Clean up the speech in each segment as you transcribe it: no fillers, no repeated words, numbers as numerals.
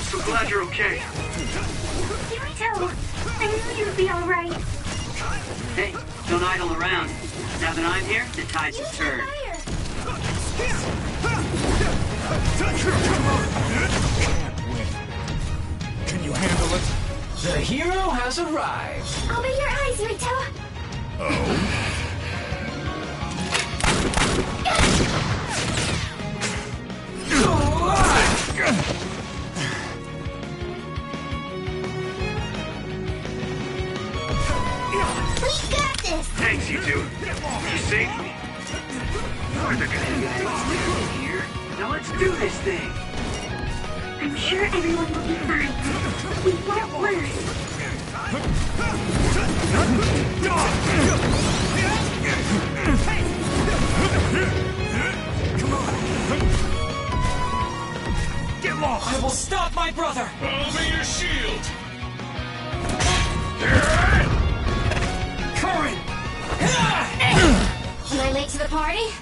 So glad you're okay. Kirito, I knew you'd be alright. Hey, don't idle around. Now that I'm here, the tides have turned. Can you handle it? The hero has arrived. I'll be your eyes, Rito. Oh? We got this! Thanks, you two. You saved me. Are there gonna be any here? Now let's do this thing. I'm sure everyone will be fine. We won't lose. Come on. Get lost! I will stop my brother! I'll be your shield! Current! Am I late to the party?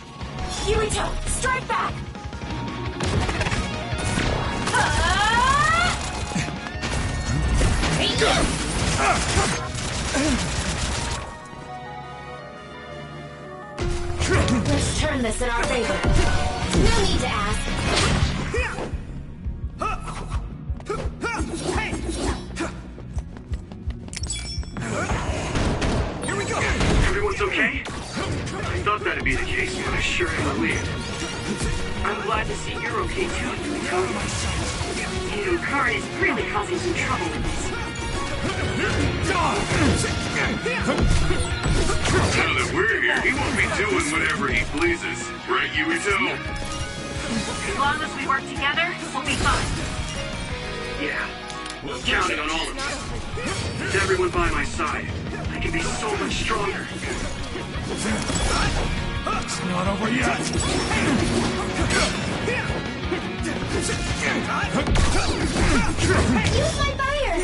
Kirito, strike back! Let's turn this in our favor. No need to ask. Here we go! Everyone's okay? I thought that'd be the case, but I sure am relieved. I'm glad to see you're okay too, Yumiko. Current is really causing some trouble with this. Now that we're here, he won't be doing whatever he pleases. Right, Yuito? As long as we work together, we'll be fine. Yeah, I'm counting on all of you. With everyone by my side, I can be so much stronger. It's not over yet! Use my fire!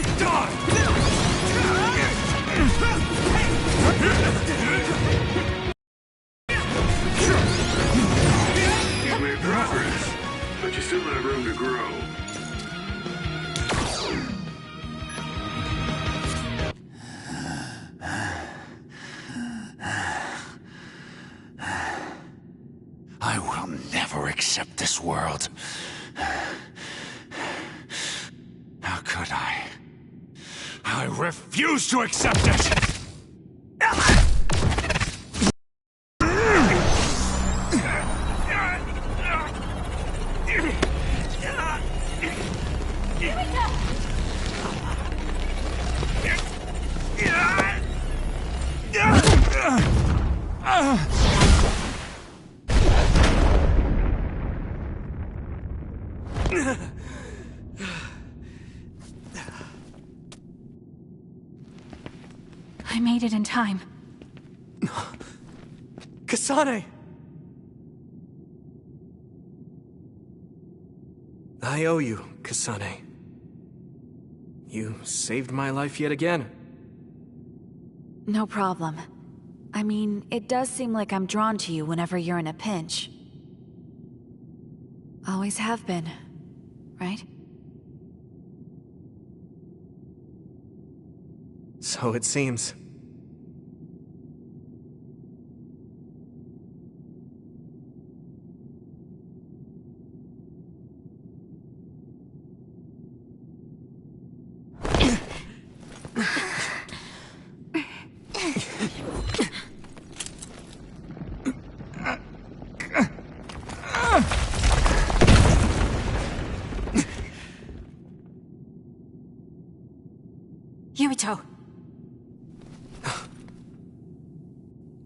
You've made progress, but you still have room to grow. I will never accept this world. How could I? I refuse to accept it! I made it in time. Kasane! I owe you, Kasane. You saved my life yet again. No problem. I mean, it does seem like I'm drawn to you whenever you're in a pinch. Always have been, right? So it seems. Yurito!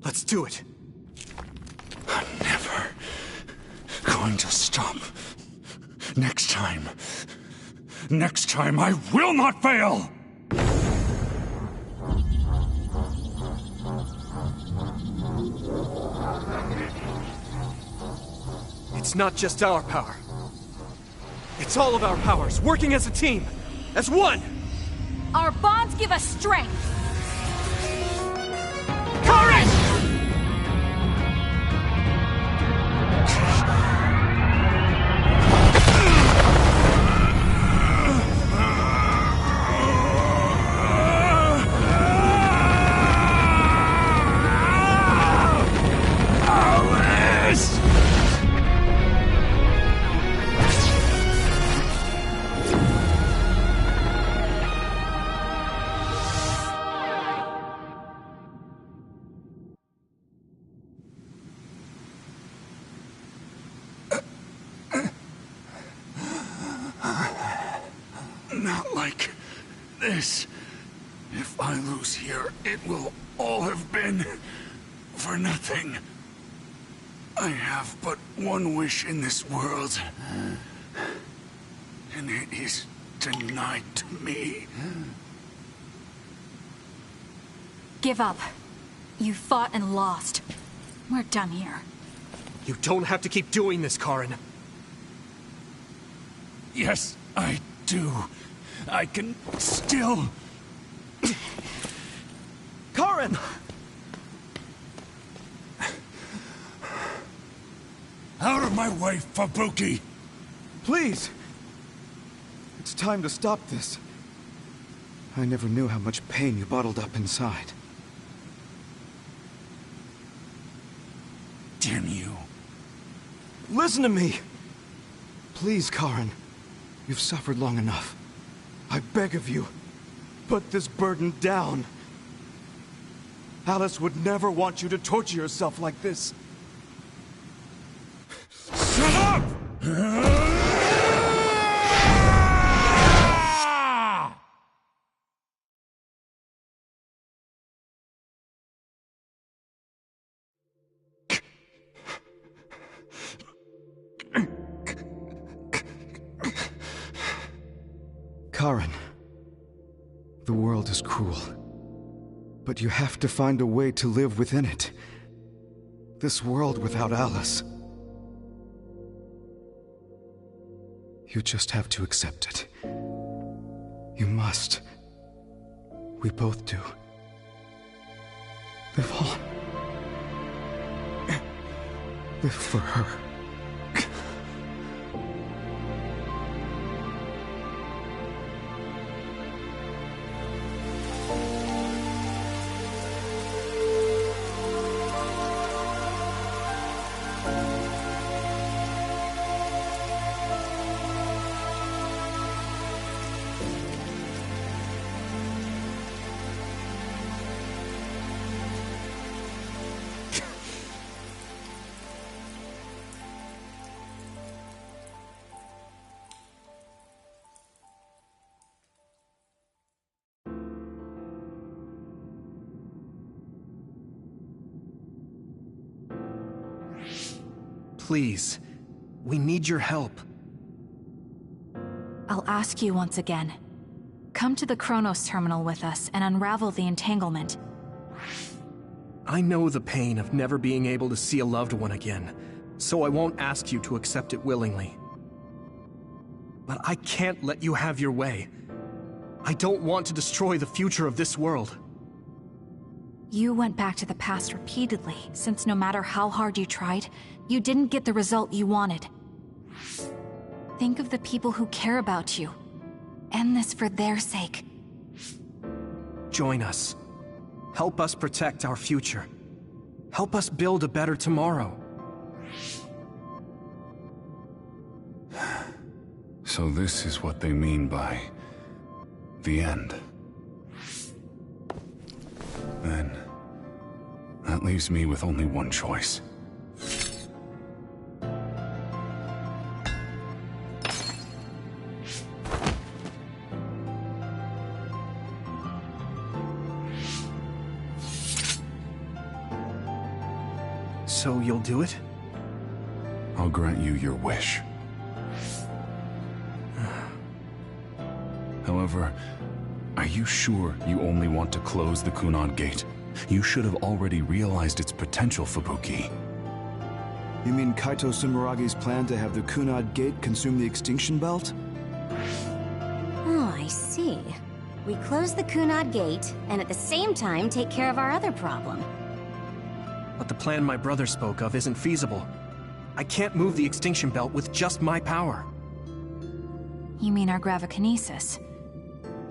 Let's do it. I'm never going to stop. Next time I will not fail! It's not just our power. It's all of our powers, working as a team. As one! Our bonds give us strength! Courage! not like this. If I lose here, it will all have been for nothing. I have but one wish in this world, and it is denied to me. Give up. You fought and lost. We're done here. You don't have to keep doing this, Karin. Yes, I do. I can still... Karin! Out of my way, Fubuki! Please! It's time to stop this. I never knew how much pain you bottled up inside. Damn you. Listen to me! Please, Karin. You've suffered long enough. I beg of you, put this burden down. Alice would never want you to torture yourself like this. Shut up! Karin, the world is cruel, but you have to find a way to live within it. This world without Alice. You just have to accept it. You must. We both do. Live on. Live for her. Please, we need your help. I'll ask you once again. Come to the Kronos terminal with us and unravel the entanglement. I know the pain of never being able to see a loved one again, so I won't ask you to accept it willingly. But I can't let you have your way. I don't want to destroy the future of this world. You went back to the past repeatedly, since no matter how hard you tried, you didn't get the result you wanted. Think of the people who care about you. End this for their sake. Join us. Help us protect our future. Help us build a better tomorrow. So this is what they mean by... the end. Then... that leaves me with only one choice. So you'll do it? I'll grant you your wish. However, are you sure you only want to close the Kunad Gate? You should have already realized its potential, Fubuki. You mean Kaito Sumeragi's plan to have the Kunad Gate consume the extinction belt? Oh, I see. We close the Kunad Gate, and at the same time take care of our other problem. But the plan my brother spoke of isn't feasible. I can't move the extinction belt with just my power. You mean our gravikinesis?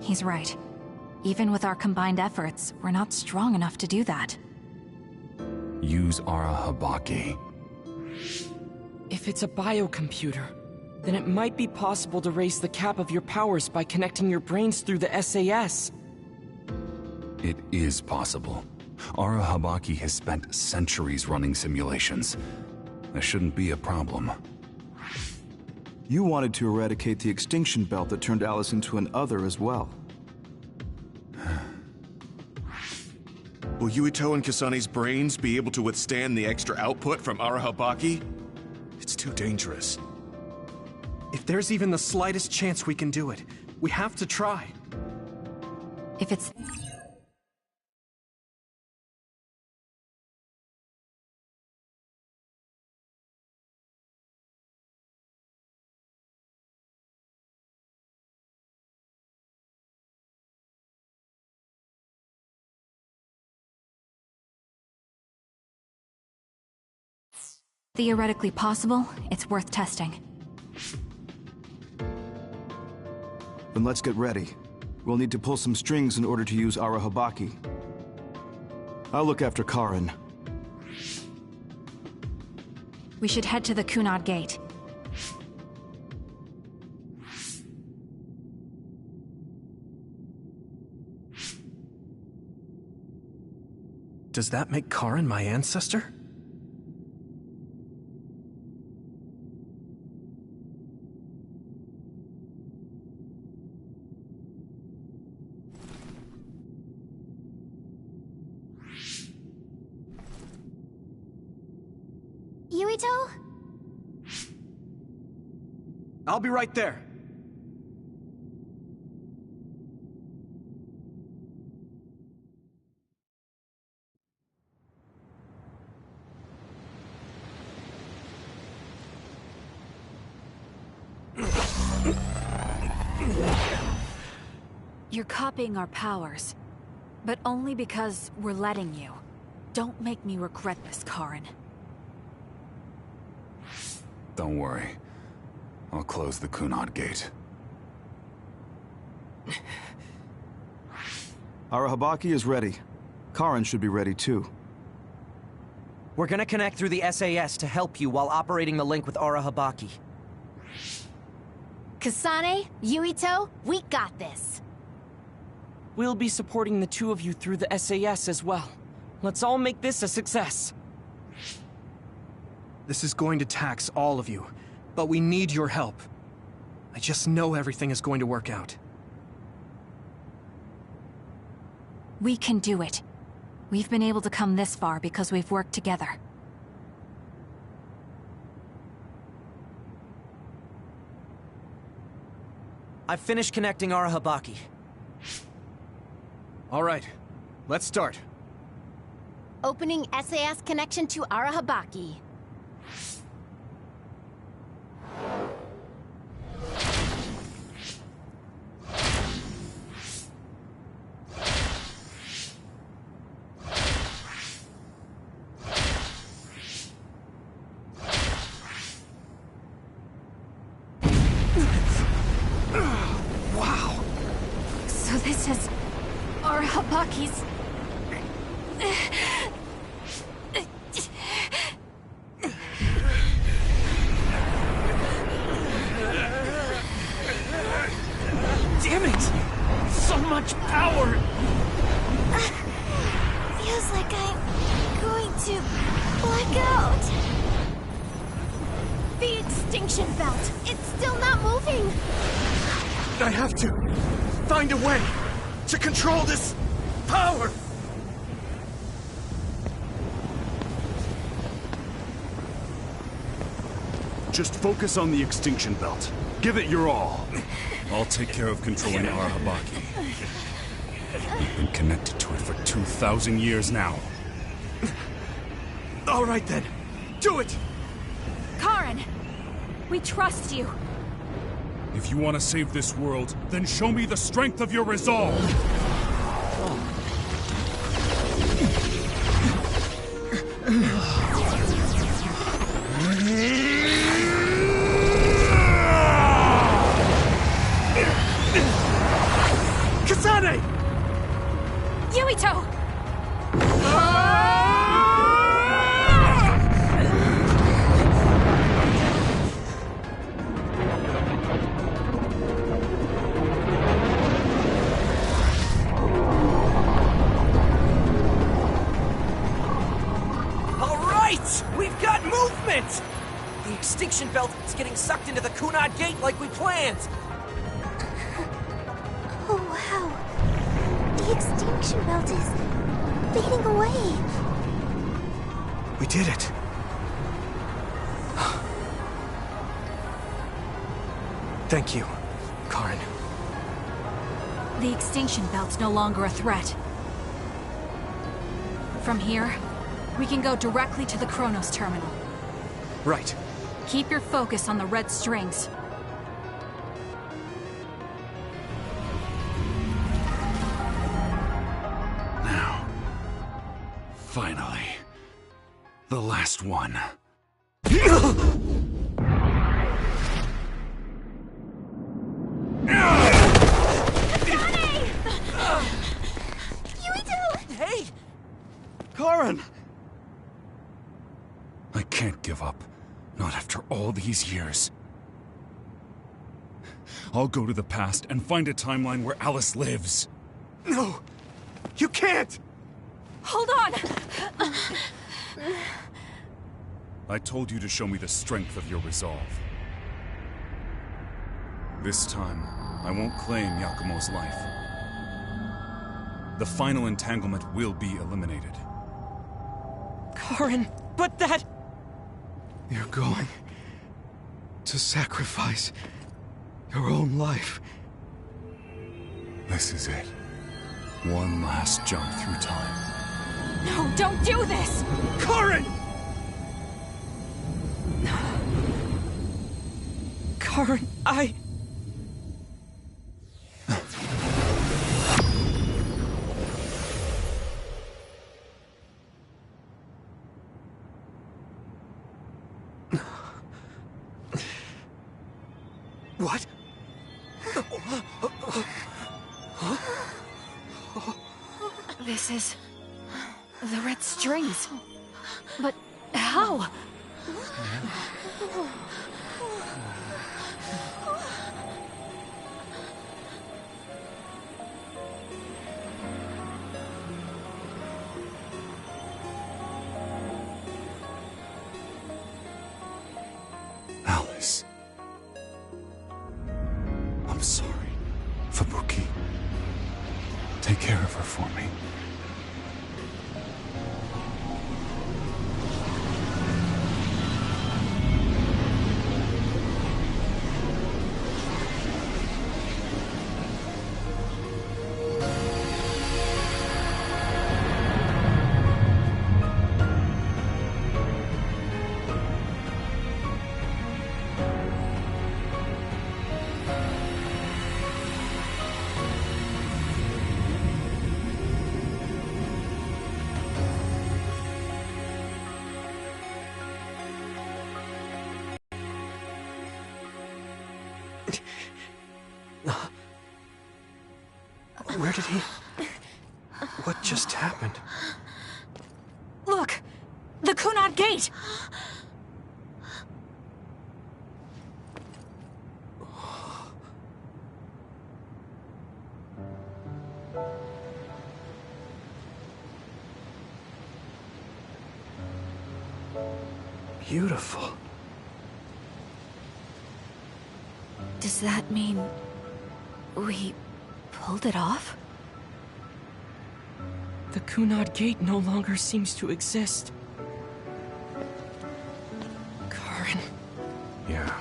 He's right. Even with our combined efforts, we're not strong enough to do that. Use Arahabaki. If it's a biocomputer, then it might be possible to raise the cap of your powers by connecting your brains through the SAS. It is possible. Arahabaki has spent centuries running simulations. There shouldn't be a problem. You wanted to eradicate the extinction belt that turned Alice into an other as well. Will Yuito and Kasane's brains be able to withstand the extra output from Arahabaki? It's too dangerous. If there's even the slightest chance we can do it, we have to try. If it's... theoretically possible, it's worth testing. Then let's get ready. We'll need to pull some strings in order to use Arahabaki. I'll look after Karin. We should head to the Kunad Gate. Does that make Karin my ancestor? Yuito? I'll be right there. You're copying our powers, but only because we're letting you. Don't make me regret this, Karin. Don't worry. I'll close the Kunad Gate. Arahabaki is ready. Karin should be ready too. We're gonna connect through the SAS to help you while operating the link with Arahabaki. Kasane, Yuito, we got this. We'll be supporting the two of you through the SAS as well. Let's all make this a success. This is going to tax all of you, but we need your help. I just know everything is going to work out. We can do it. We've been able to come this far because we've worked together. I've finished connecting Arahabaki. All right, let's start. Opening SAS connection to Arahabaki. Wow! So this is Arahabaki's... Damn it! So much power! Feels like I'm going to black out. The extinction belt, it's still not moving. I have to find a way to control this power! Just focus on the extinction belt. Give it your all. I'll take care of controlling Arahabaki. I've been connected to it for 2,000 years now. All right then, do it! Karin! We trust you. If you want to save this world, then show me the strength of your resolve! Kasane! Yuito! All right! We've got movement! We extinction belt is getting sucked into the Kunad Gate like we planned! Oh, wow. The extinction belt is fading away. We did it. Thank you, Karen. The extinction belt's no longer a threat. From here, we can go directly to the Kronos terminal. Right. Keep your focus on the red strings. Now, finally, the last one. Hey! Karen! I can't give up. Not after all these years. I'll go to the past and find a timeline where Alice lives. No! You can't! Hold on! I told you to show me the strength of your resolve. This time, I won't claim Yakumo's life. The final entanglement will be eliminated. Karen, but that... You're going to sacrifice your own life. This is it. One last jump through time. No, don't do this! Karen! Karen, I... What? This is... the red strings. But how? Alice. I'm sorry, Fubuki. Take care of her for me. Where did he... What just happened? Look! The Kunad Gate! Beautiful. Does that mean... we... pulled it off? The Kunad Gate no longer seems to exist. Karen... Yeah.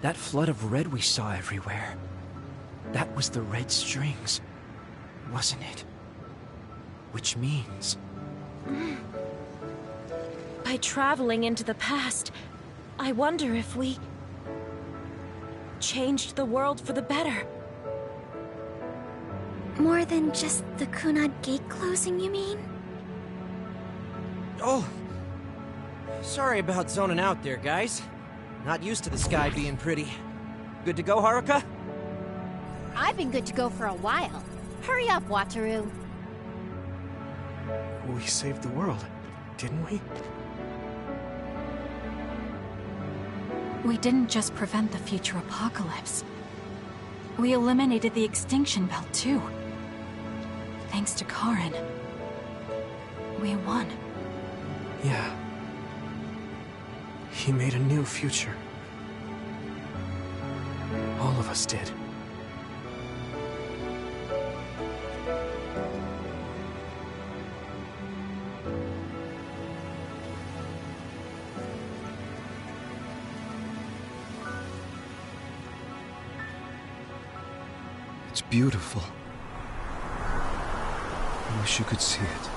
That flood of red we saw everywhere. That was the red strings, wasn't it? Which means... By traveling into the past, I wonder if we... changed the world for the better. More than just the Kunad Gate closing, you mean? Oh! Sorry about zoning out there, guys. Not used to the sky being pretty. Good to go, Haruka? I've been good to go for a while. Hurry up, Wataru. We saved the world, didn't we? We didn't just prevent the future apocalypse. We eliminated the extinction belt, too. Thanks to Karen. We won. Yeah. He made a new future. All of us did. It's beautiful. I wish you could see it.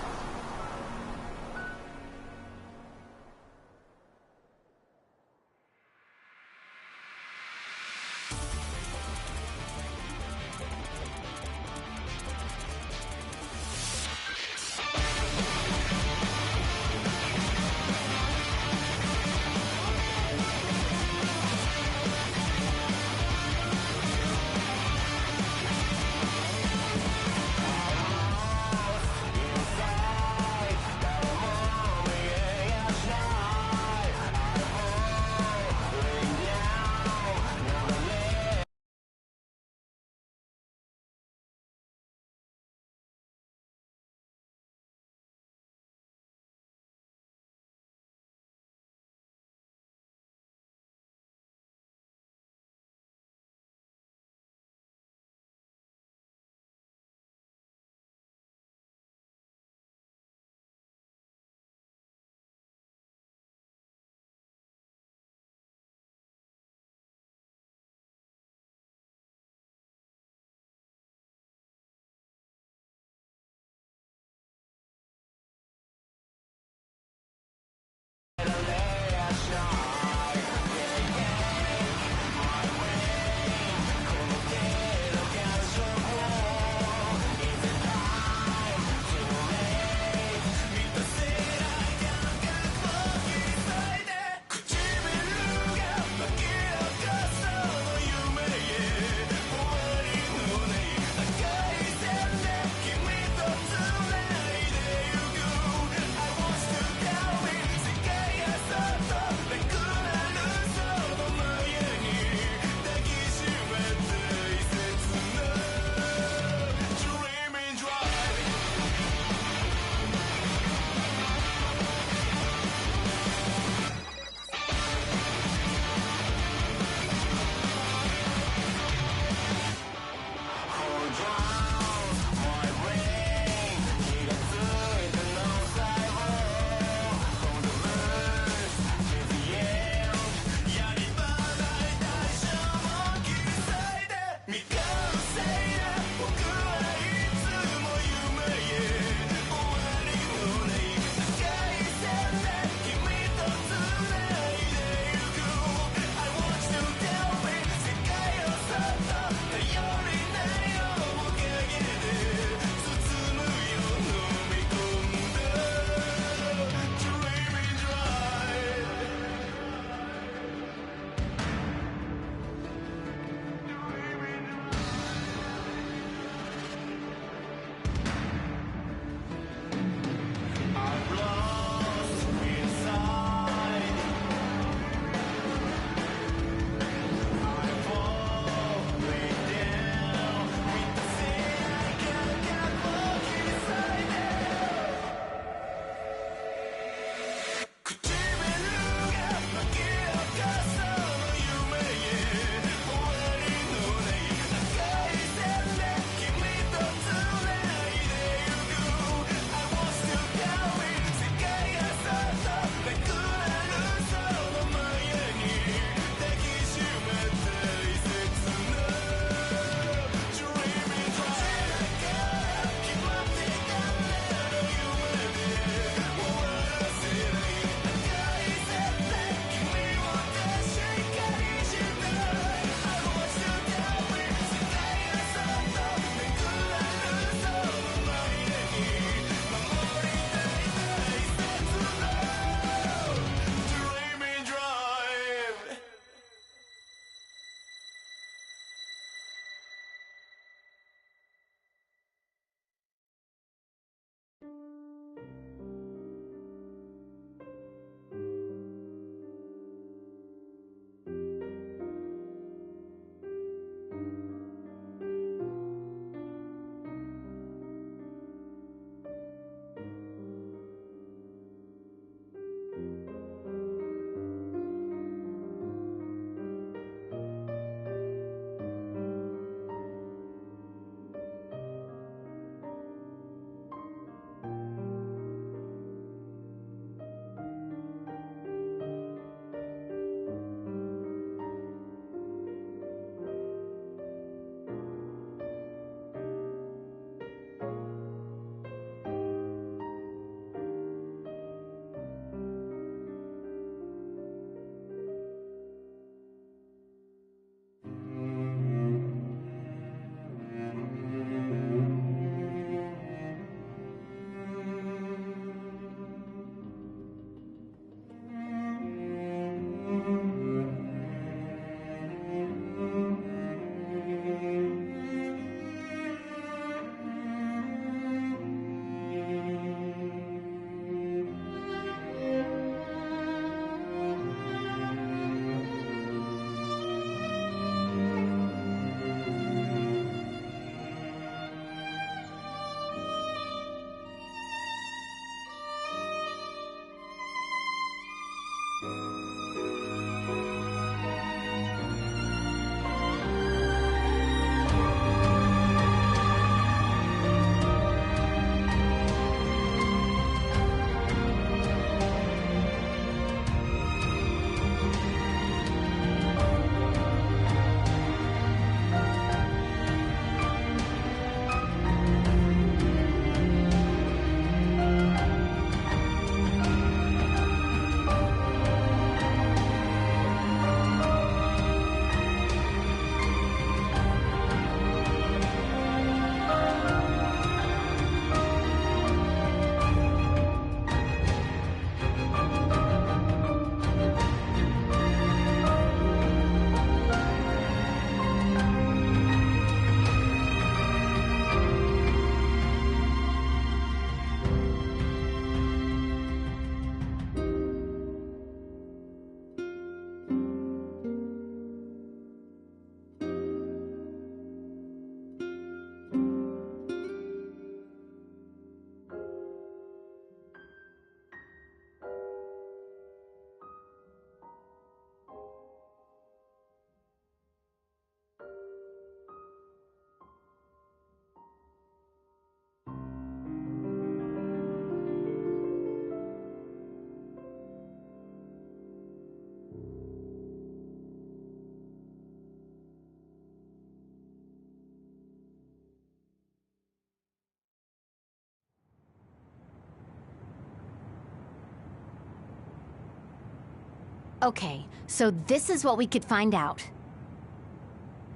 Okay, so this is what we could find out.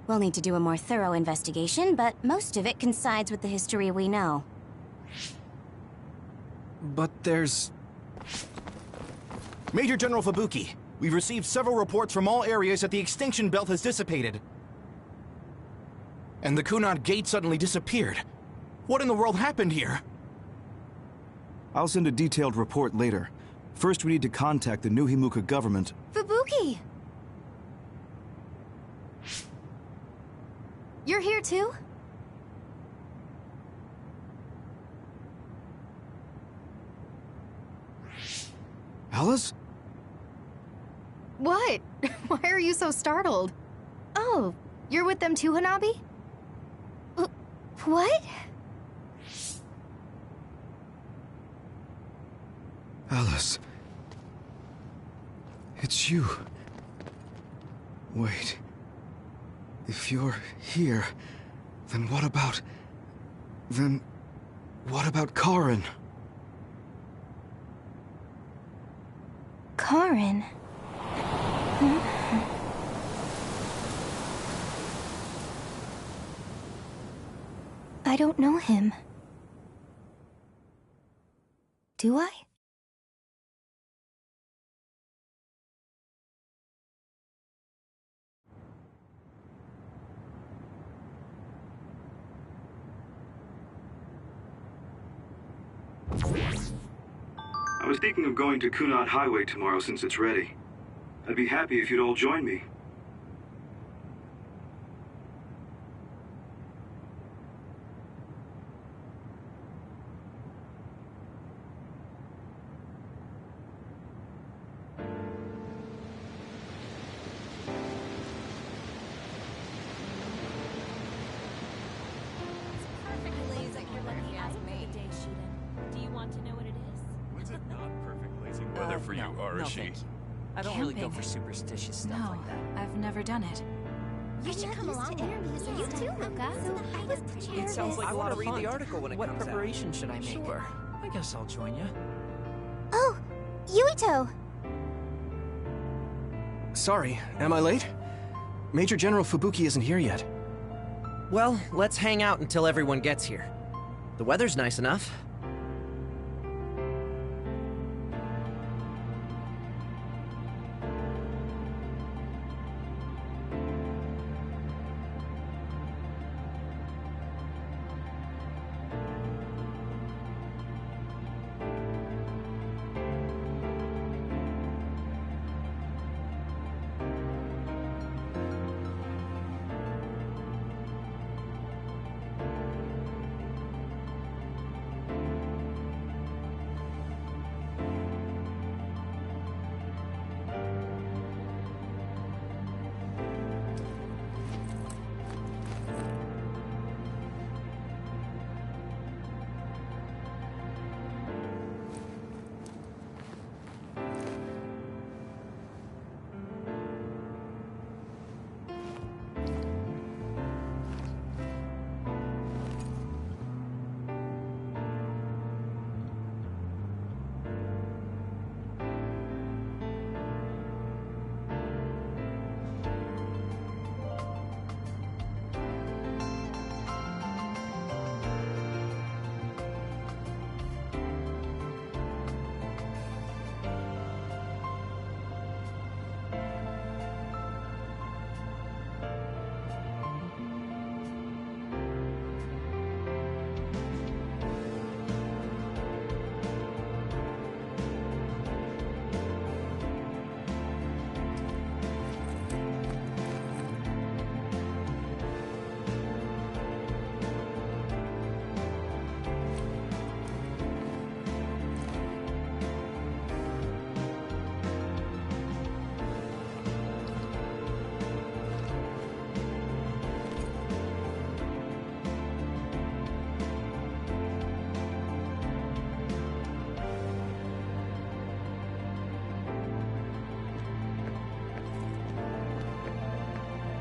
We'll need to do a more thorough investigation, but most of it coincides with the history we know. But there's... Major General Fubuki, we've received several reports from all areas that the extinction belt has dissipated. And the Kunad Gate suddenly disappeared. What in the world happened here? I'll send a detailed report later. First, we need to contact the New Himuka government. Fubuki! You're here too? Alice? What? Why are you so startled? Oh, you're with them too, Hanabi? What? Alice. It's you. Wait. If you're here, then what about... Then... what about Karin? Karin? I don't know him. Do I? I was thinking of going to Kunad Highway tomorrow since it's ready. I'd be happy if you'd all join me. For you, Arashi. I don't really go for superstitious stuff like that. I've never done it. You should come along. You too, Luca. I was nervous. It sounds like a lot of fun. Read the article when it comes out. What preparation should I make? Sure. I guess I'll join you. Oh, Yuito! Sorry, am I late? Major General Fubuki isn't here yet. Well, let's hang out until everyone gets here. The weather's nice enough.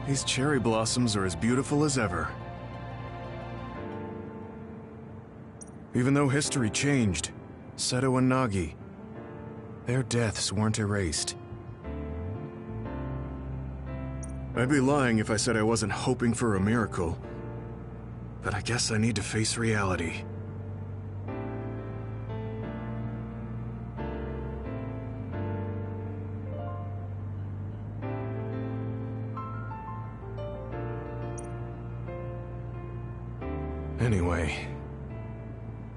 These cherry blossoms are as beautiful as ever. Even though history changed, Seto and Nagi, their deaths weren't erased. I'd be lying if I said I wasn't hoping for a miracle. But I guess I need to face reality. Anyway,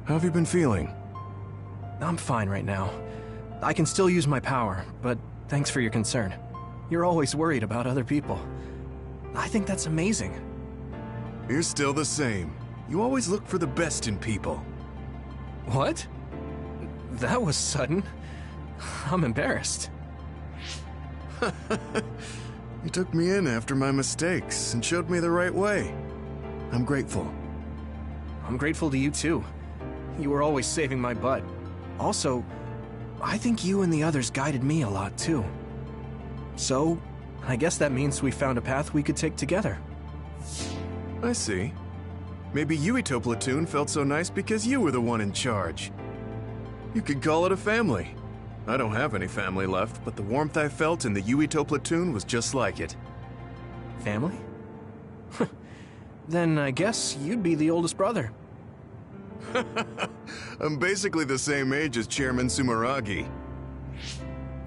how have you been feeling? I'm fine right now. I can still use my power, but thanks for your concern. You're always worried about other people. I think that's amazing. You're still the same. You always look for the best in people. What? That was sudden. I'm embarrassed. You took me in after my mistakes and showed me the right way. I'm grateful. I'm grateful to you too. You were always saving my butt. Also, I think you and the others guided me a lot too. So, I guess that means we found a path we could take together. I see. Maybe Yuito Platoon felt so nice because you were the one in charge. You could call it a family. I don't have any family left, but the warmth I felt in the Yuito Platoon was just like it. Family? Then I guess you'd be the oldest brother. I'm basically the same age as Chairman Sumeragi.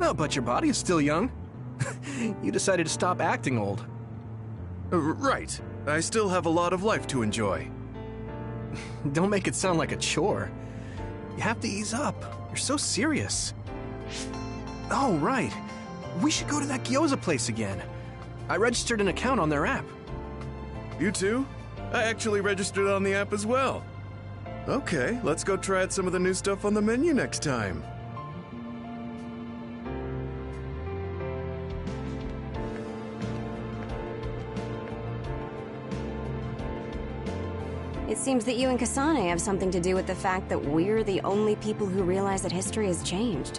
Oh, but your body is still young. You decided to stop acting old. Right. I still have a lot of life to enjoy. Don't make it sound like a chore. You have to ease up. You're so serious. Oh, right. We should go to that gyoza place again. I registered an account on their app. You too? I actually registered on the app as well. Okay, let's go try out some of the new stuff on the menu next time. It seems that you and Kasane have something to do with the fact that we're the only people who realize that history has changed.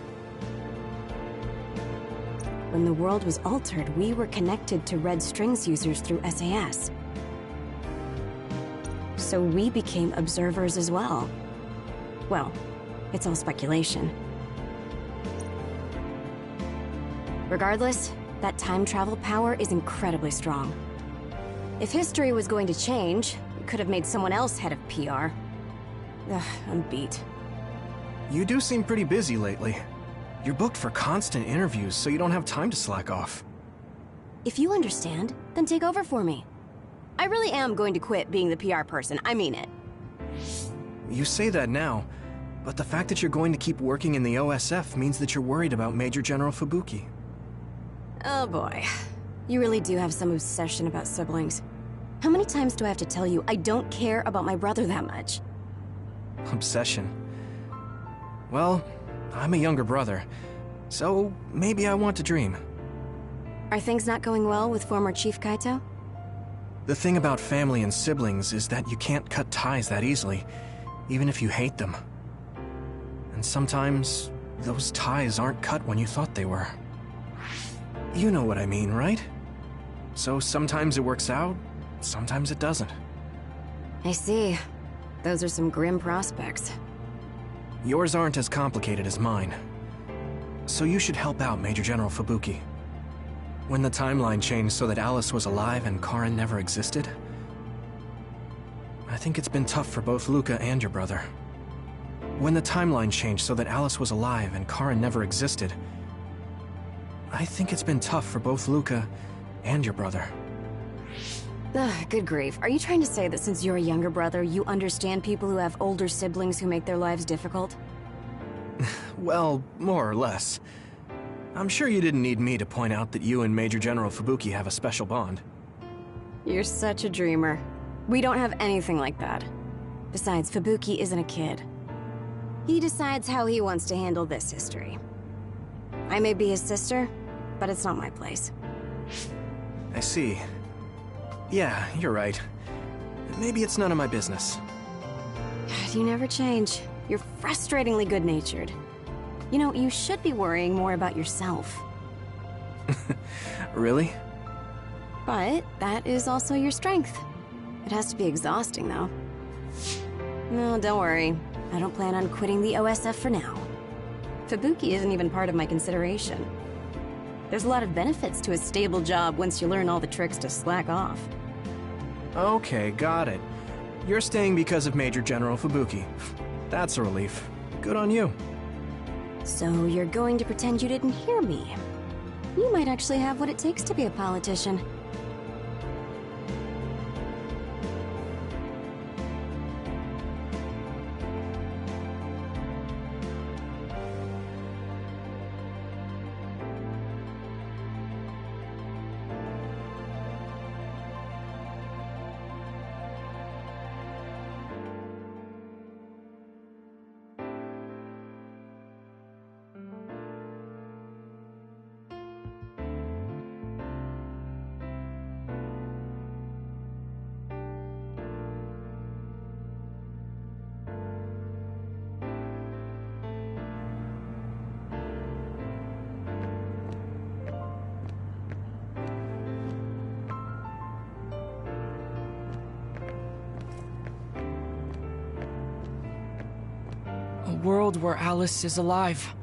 When the world was altered, we were connected to Red Strings users through SAS. So we became observers as well. Well, it's all speculation. Regardless, that time travel power is incredibly strong. If history was going to change, we could have made someone else head of PR. Ugh, I'm beat. You do seem pretty busy lately. You're booked for constant interviews, so you don't have time to slack off. If you understand, then take over for me. I really am going to quit being the PR person, I mean it. You say that now, but the fact that you're going to keep working in the OSF means that you're worried about Major General Fubuki. Oh boy. You really do have some obsession about siblings. How many times do I have to tell you I don't care about my brother that much? Obsession. Well, I'm a younger brother, so maybe I want to dream. Are things not going well with former Chief Kaito? The thing about family and siblings is that you can't cut ties that easily, even if you hate them. And sometimes, those ties aren't cut when you thought they were. You know what I mean, right? So sometimes it works out, sometimes it doesn't. I see. Those are some grim prospects. Yours aren't as complicated as mine. So you should help out Major General Fubuki. When the timeline changed so that Alice was alive and Karin never existed, I think it's been tough for both Luca and your brother. When the timeline changed so that Alice was alive and Karin never existed, I think it's been tough for both Luca and your brother. Ugh, good grief. Are you trying to say that since you're a younger brother, you understand people who have older siblings who make their lives difficult? Well, more or less. I'm sure you didn't need me to point out that you and Major General Fubuki have a special bond. You're such a dreamer. We don't have anything like that. Besides, Fubuki isn't a kid. He decides how he wants to handle this history. I may be his sister, but it's not my place. I see. Yeah, you're right. Maybe it's none of my business. You never change. You're frustratingly good-natured. You know, you should be worrying more about yourself. Really? But that is also your strength. It has to be exhausting, though. No, don't worry. I don't plan on quitting the OSF for now. Fubuki isn't even part of my consideration. There's a lot of benefits to a stable job once you learn all the tricks to slack off. Okay, got it. You're staying because of Major General Fubuki. That's a relief. Good on you. So you're going to pretend you didn't hear me. You might actually have what it takes to be a politician. A world where Alice is alive.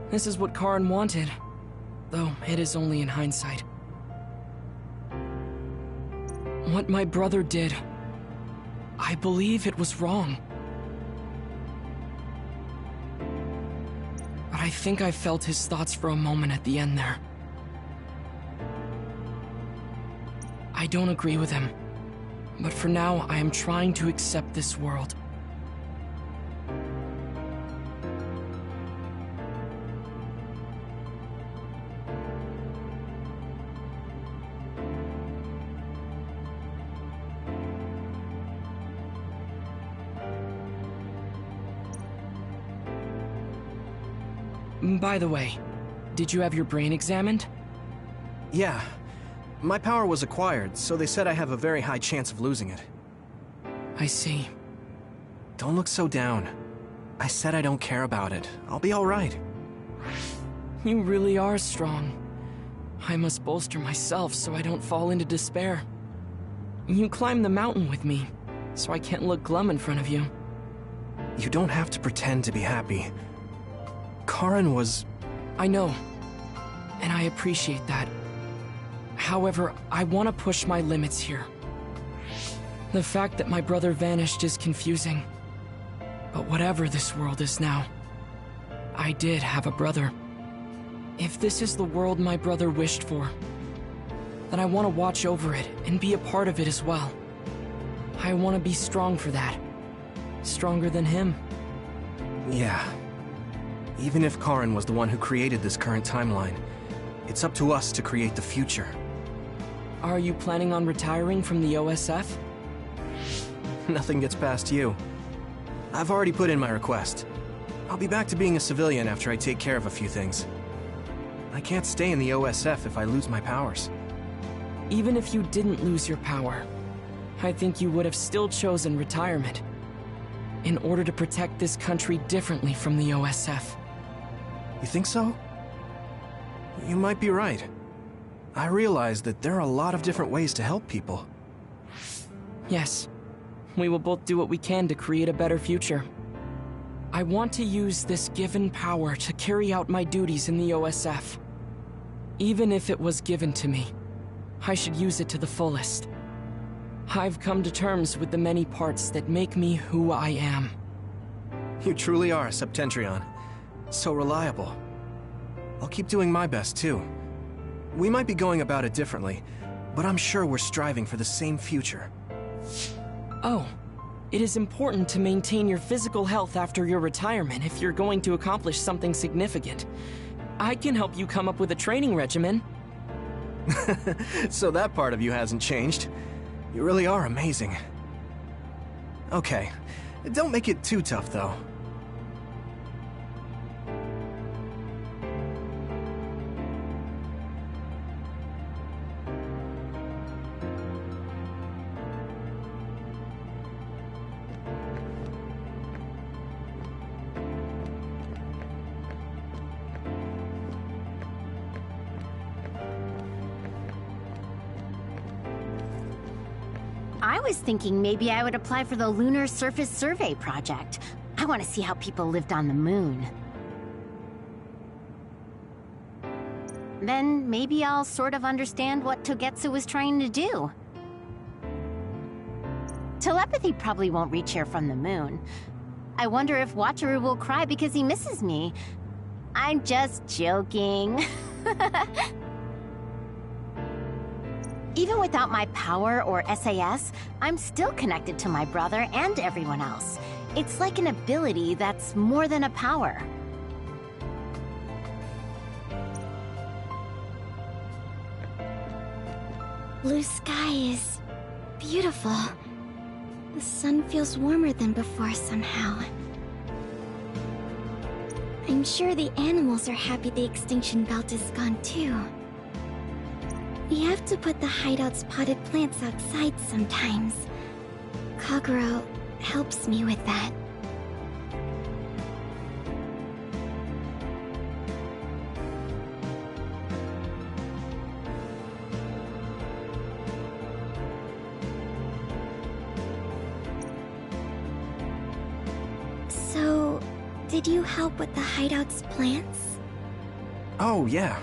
This is what Karen wanted, though it is only in hindsight. What my brother did, I believe it was wrong. But I think I felt his thoughts for a moment at the end there. I don't agree with him, but for now I am trying to accept this world. By the way, did you have your brain examined? Yeah. My power was acquired, so they said I have a very high chance of losing it. I see. Don't look so down. I said I don't care about it. I'll be alright. You really are strong. I must bolster myself so I don't fall into despair. You climbed the mountain with me, so I can't look glum in front of you. You don't have to pretend to be happy. Karen was... I know, and I appreciate that. However, I want to push my limits here. The fact that my brother vanished is confusing. But whatever this world is now, I did have a brother. If this is the world my brother wished for, then I want to watch over it and be a part of it as well. I want to be strong for that. Stronger than him. Yeah. Even if Karen was the one who created this current timeline, it's up to us to create the future. Are you planning on retiring from the OSF? Nothing gets past you. I've already put in my request. I'll be back to being a civilian after I take care of a few things. I can't stay in the OSF if I lose my powers. Even if you didn't lose your power, I think you would have still chosen retirement in order to protect this country differently from the OSF. You think so? You might be right. I realize that there are a lot of different ways to help people. Yes. We will both do what we can to create a better future. I want to use this given power to carry out my duties in the OSF. Even if it was given to me, I should use it to the fullest. I've come to terms with the many parts that make me who I am. You truly are a Septentrion. So reliable. I'll keep doing my best, too. We might be going about it differently, but I'm sure we're striving for the same future. Oh, it is important to maintain your physical health after your retirement if you're going to accomplish something significant. I can help you come up with a training regimen. So that part of you hasn't changed. You really are amazing. Okay, don't make it too tough, though. I was thinking maybe I would apply for the Lunar Surface Survey project. I want to see how people lived on the moon. Then maybe I'll sort of understand what Togetsu was trying to do. Telepathy probably won't reach here from the moon. I wonder if Wataru will cry because he misses me. I'm just joking. Even without my power or SAS, I'm still connected to my brother and everyone else. It's like an ability that's more than a power. Blue sky is beautiful. The sun feels warmer than before somehow. I'm sure the animals are happy the extinction belt is gone too. We have to put the hideout's potted plants outside sometimes. Kaguro helps me with that. So, did you help with the hideout's plants? Oh, yeah.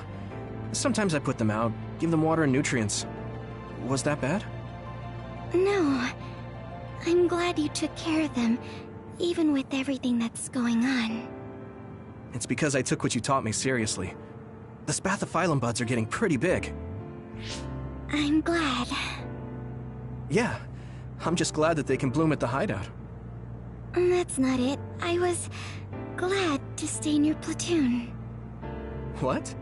Sometimes I put them out, give them water and nutrients. Was that bad? No. I'm glad you took care of them, even with everything that's going on. It's because I took what you taught me seriously. The spathiphyllum buds are getting pretty big. I'm glad. Yeah, I'm just glad that they can bloom at the hideout. That's not it. I was glad to stay in your platoon. What?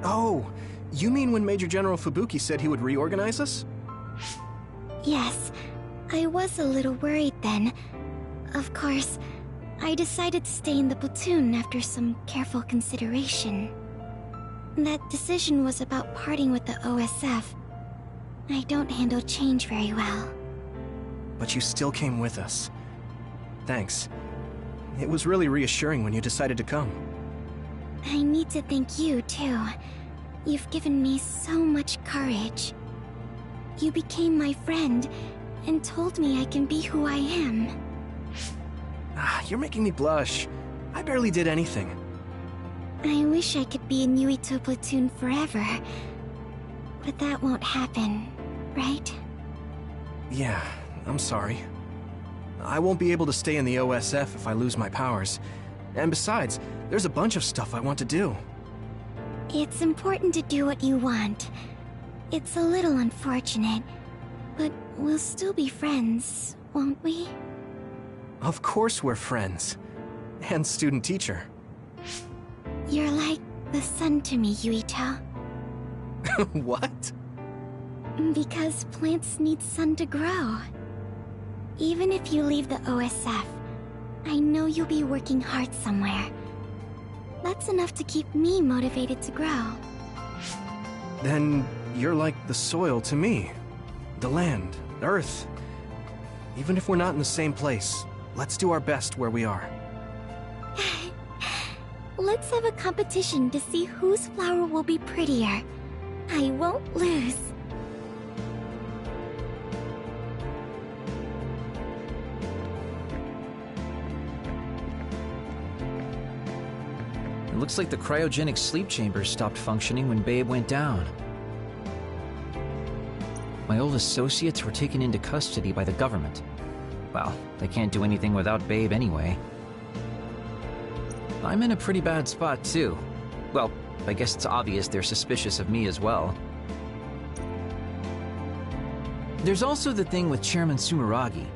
Oh, you mean when Major General Fubuki said he would reorganize us? Yes, I was a little worried then. Of course, I decided to stay in the platoon after some careful consideration. That decision was about parting with the OSF. I don't handle change very well. But you still came with us. Thanks. It was really reassuring when you decided to come. I need to thank you, too. You've given me so much courage. You became my friend, and told me I can be who I am. You're making me blush. I barely did anything. I wish I could be in Yuito platoon forever. But that won't happen, right? Yeah, I'm sorry. I won't be able to stay in the OSF if I lose my powers. And besides, there's a bunch of stuff I want to do. It's important to do what you want. It's a little unfortunate, but we'll still be friends, won't we? Of course we're friends. And student-teacher. You're like the sun to me, Yuito. What? Because plants need sun to grow. Even if you leave the OSF, I know you'll be working hard somewhere. That's enough to keep me motivated to grow. Then you're like the soil to me. The land, earth. Even if we're not in the same place, let's do our best where we are. Let's have a competition to see whose flower will be prettier. I won't lose. It looks like the cryogenic sleep chambers stopped functioning when Babe went down. My old associates were taken into custody by the government. Well, they can't do anything without Babe anyway. I'm in a pretty bad spot, too. Well, I guess it's obvious they're suspicious of me as well. There's also the thing with Chairman Sumeragi.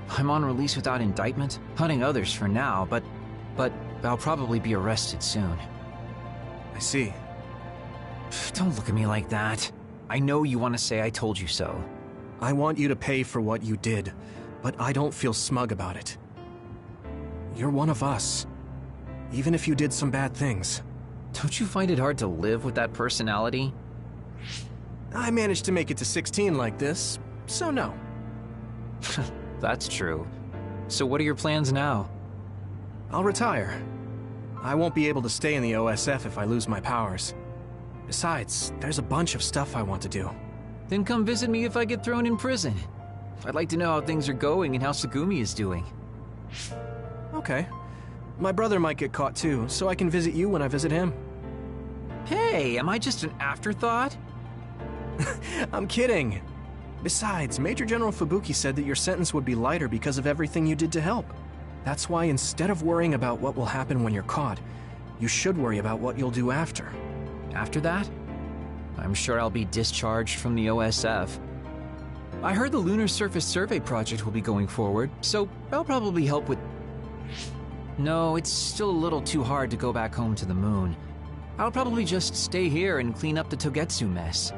I'm on release without indictment, hunting others for now, but I'll probably be arrested soon. I see. Don't look at me like that. I know you want to say I told you so. I want you to pay for what you did, but I don't feel smug about it. You're one of us, even if you did some bad things. Don't you find it hard to live with that personality? I managed to make it to 16 like this, so no. That's true. So what are your plans now? I'll retire. I won't be able to stay in the OSF if I lose my powers. Besides, there's a bunch of stuff I want to do. Then come visit me if I get thrown in prison. I'd like to know how things are going and how Tsugumi is doing. Okay. My brother might get caught too, so I can visit you when I visit him. Hey, am I just an afterthought? I'm kidding. Besides, Major General Fubuki said that your sentence would be lighter because of everything you did to help. That's why instead of worrying about what will happen when you're caught, you should worry about what you'll do after. After that? I'm sure I'll be discharged from the OSF. I heard the Lunar Surface Survey project will be going forward, so I'll probably help with... No, it's still a little too hard to go back home to the moon. I'll probably just stay here and clean up the Togetsu mess.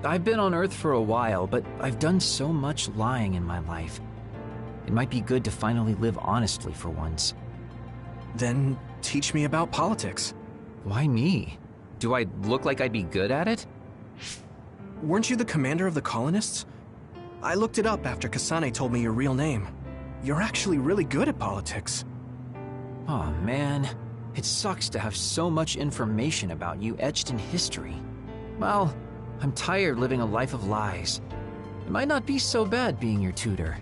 I've been on Earth for a while, but I've done so much lying in my life. It might be good to finally live honestly for once. Then teach me about politics. Why me? Do I look like I'd be good at it? Weren't you the commander of the colonists? I looked it up after Kasane told me your real name. You're actually really good at politics. Oh man, it sucks to have so much information about you etched in history. Well, I'm tired living a life of lies. It might not be so bad being your tutor.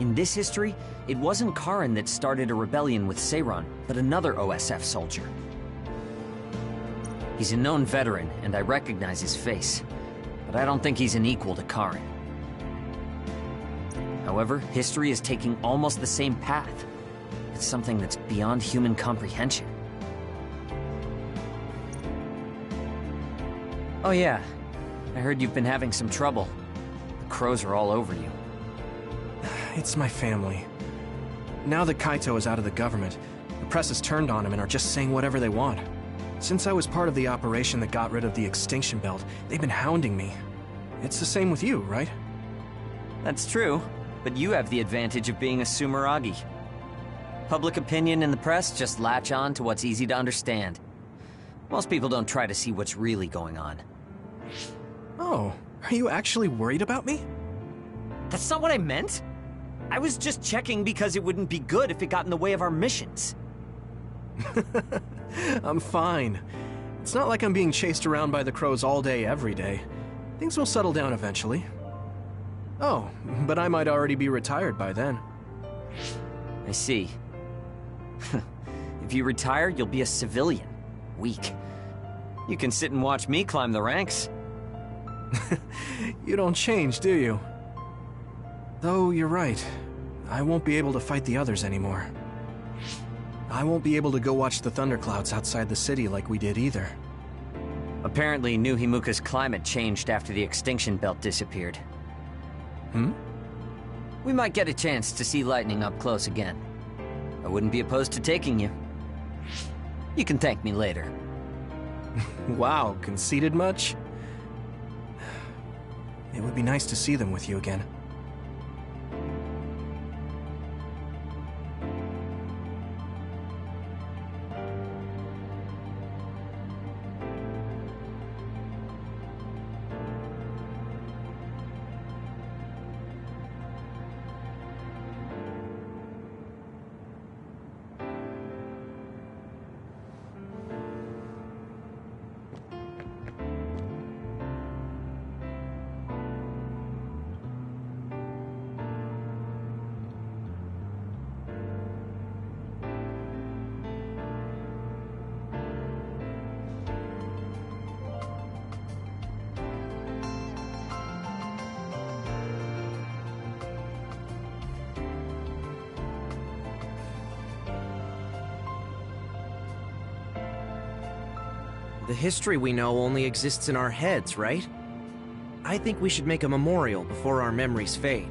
In this history, it wasn't Karin that started a rebellion with Seiron, but another OSF soldier. He's a known veteran, and I recognize his face, but I don't think he's an equal to Karin. However, history is taking almost the same path. It's something that's beyond human comprehension. Oh yeah, I heard you've been having some trouble. The crows are all over you. It's my family. Now that Kaito is out of the government, the press has turned on him and are just saying whatever they want. Since I was part of the operation that got rid of the extinction belt, they've been hounding me. It's the same with you, right? That's true, but you have the advantage of being a Sumeragi. Public opinion and the press just latch on to what's easy to understand. Most people don't try to see what's really going on. Oh, are you actually worried about me? That's not what I meant. I was just checking because it wouldn't be good if it got in the way of our missions. I'm fine. It's not like I'm being chased around by the crows all day, every day. Things will settle down eventually. Oh, but I might already be retired by then. I see. If you retire, you'll be a civilian. Weak. You can sit and watch me climb the ranks. You don't change, do you? Though you're right. I won't be able to fight the others anymore. I won't be able to go watch the thunderclouds outside the city like we did either. Apparently, New Himuka's climate changed after the extinction belt disappeared. We might get a chance to see lightning up close again. I wouldn't be opposed to taking you. You can thank me later. Wow, conceited much? It would be nice to see them with you again. The history we know only exists in our heads, right? I think we should make a memorial before our memories fade.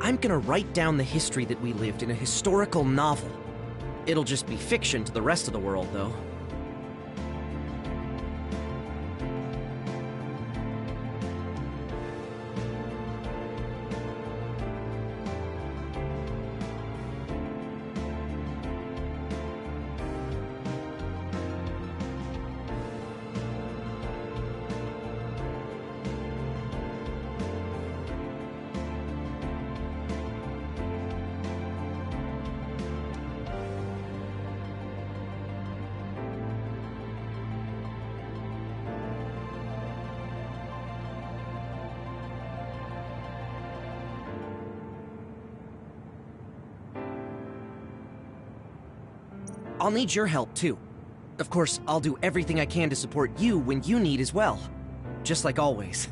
I'm gonna write down the history that we lived in a historical novel. It'll just be fiction to the rest of the world, though. I'll need your help, too. Of course, I'll do everything I can to support you when you need as well. Just like always.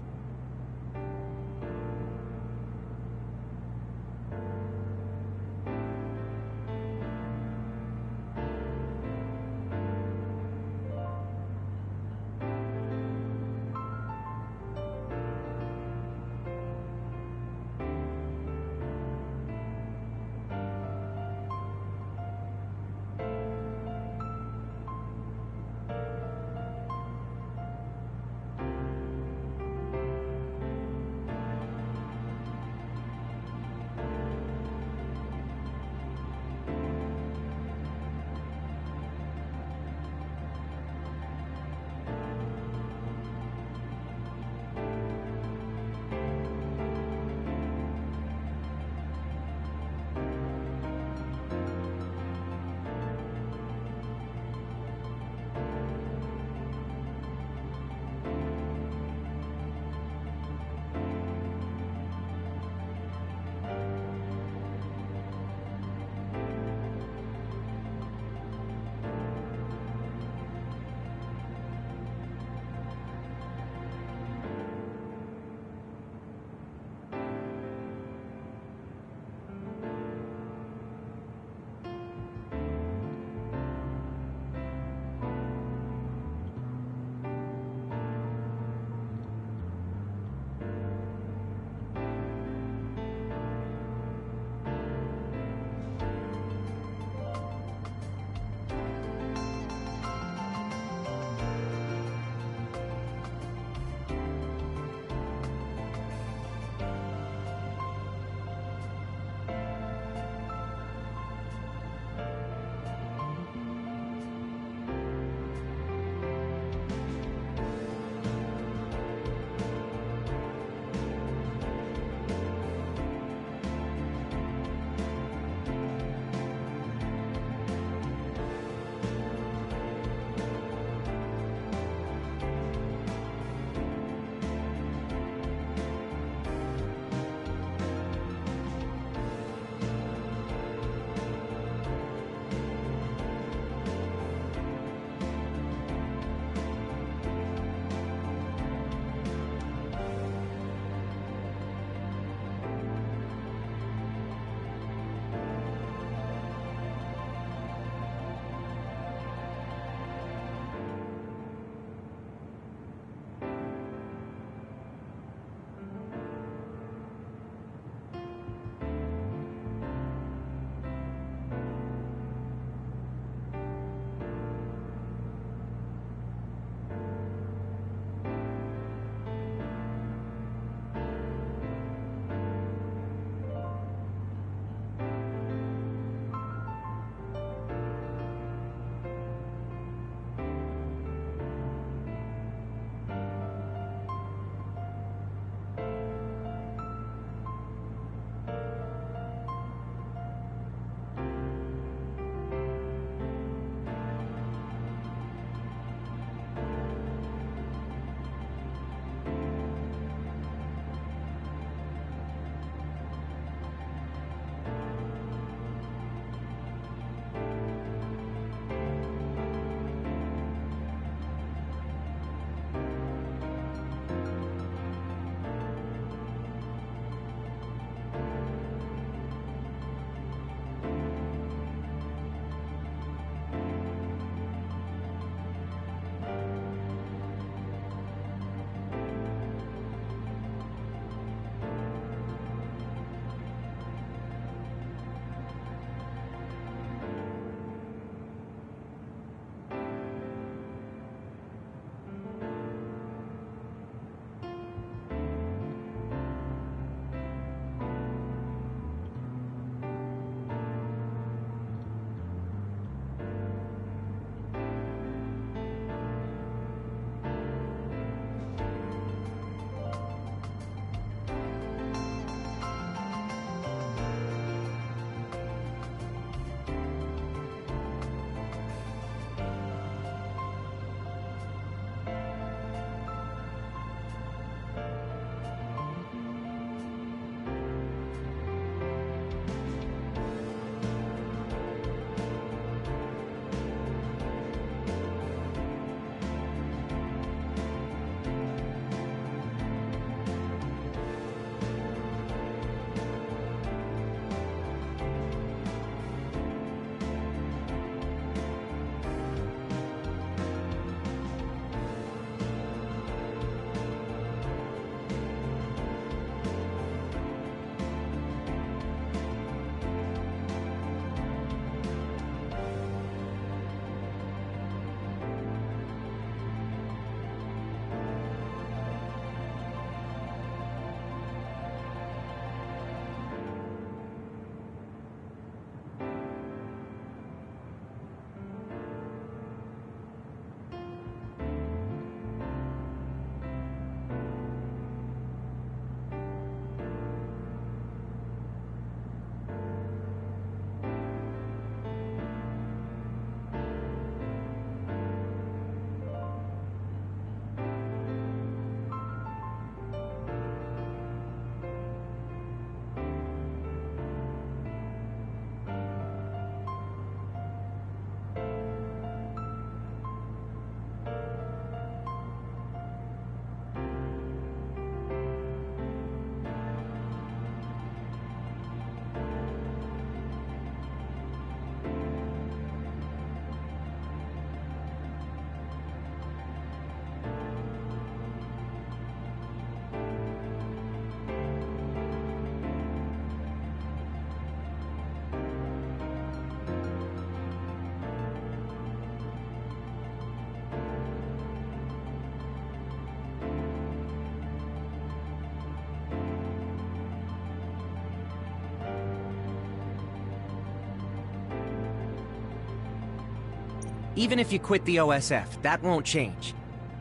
Even if you quit the OSF, that won't change.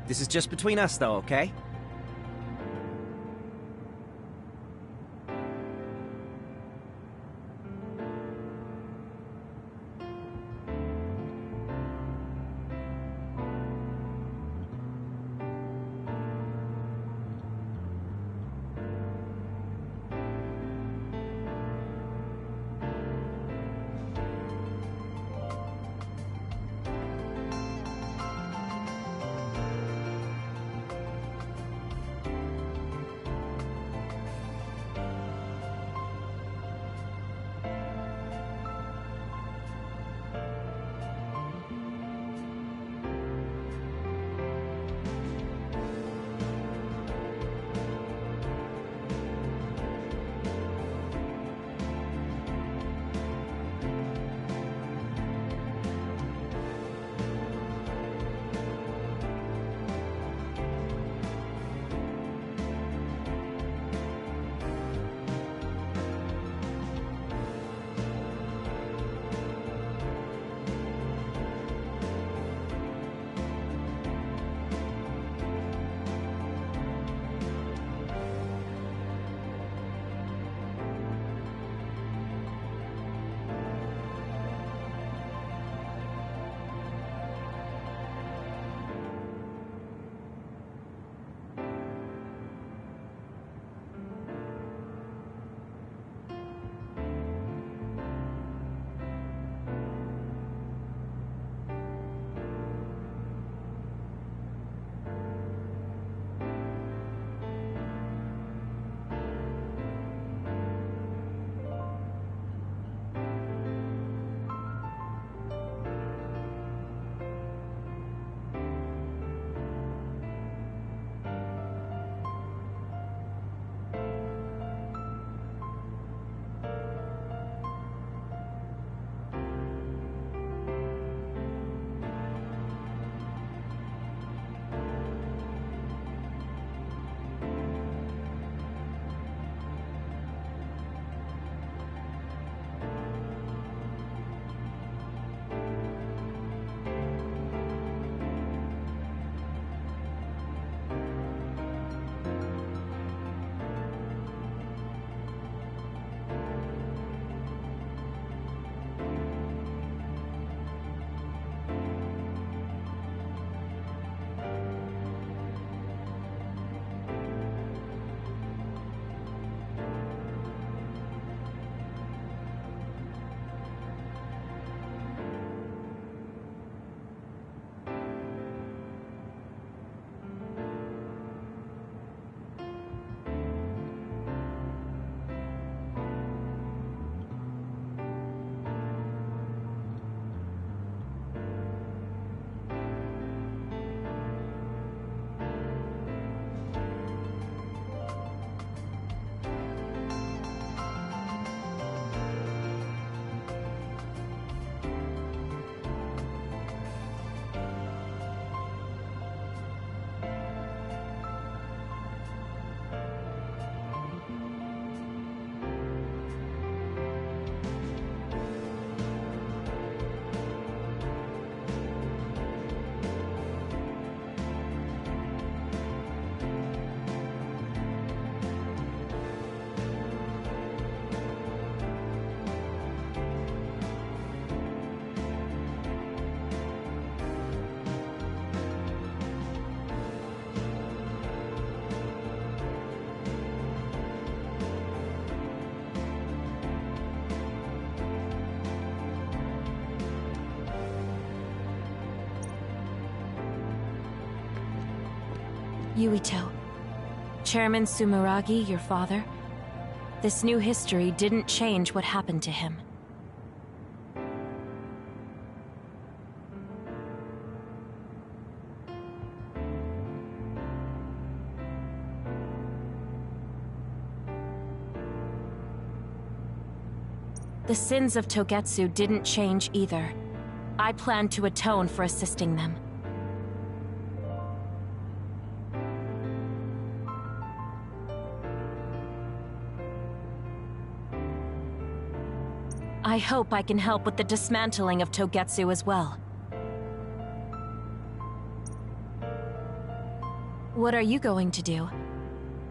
This is just between us, though, okay? Yuito. Chairman Sumeragi, your father? This new history didn't change what happened to him. The sins of Togetsu didn't change either. I plan to atone for assisting them. I hope I can help with the dismantling of Togetsu as well. What are you going to do?